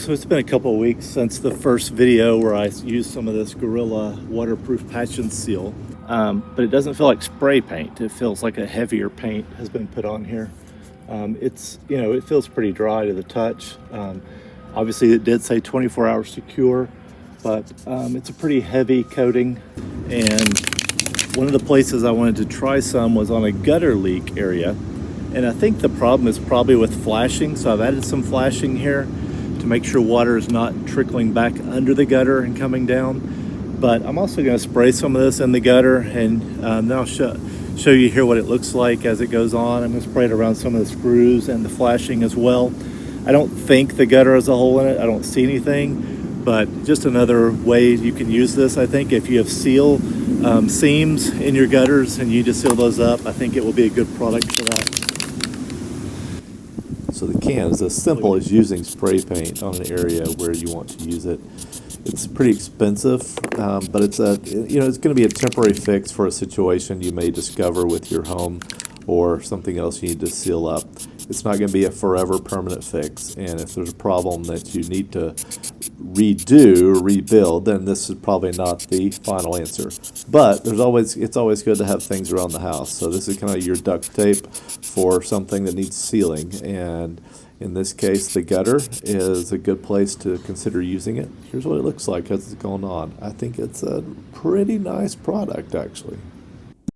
So it's been a couple of weeks since the first video where I used some of this Gorilla waterproof patch and seal, but it doesn't feel like spray paint. It feels like a heavier paint has been put on here. It feels pretty dry to the touch. Obviously it did say 24 hours to cure, but it's a pretty heavy coating. And one of the places I wanted to try some was on a gutter leak area. And I think the problem is probably with flashing, so I've added some flashing here to make sure water is not trickling back under the gutter and coming down. But I'm also going to spray some of this in the gutter, and then I'll show you here what it looks like as it goes on. I'm going to spray it around some of the screws and the flashing as well. I don't think the gutter has a hole in it. I don't see anything, but just another way you can use this. I think if you have seams in your gutters and you just seal those up, I think it will be a good product for that. So the can is as simple as using spray paint on an area where you want to use it. It's pretty expensive, but it's going to be a temporary fix for a situation you may discover with your home or something else you need to seal up. It's not going to be a forever permanent fix, and if there's a problem that you need to redo or rebuild, then this is probably not the final answer. But it's always good to have things around the house. So this is kind of your duct tape for something that needs sealing, and in this case the gutter is a good place to consider using it. Here's what it looks like as it's going on. I think it's a pretty nice product, actually.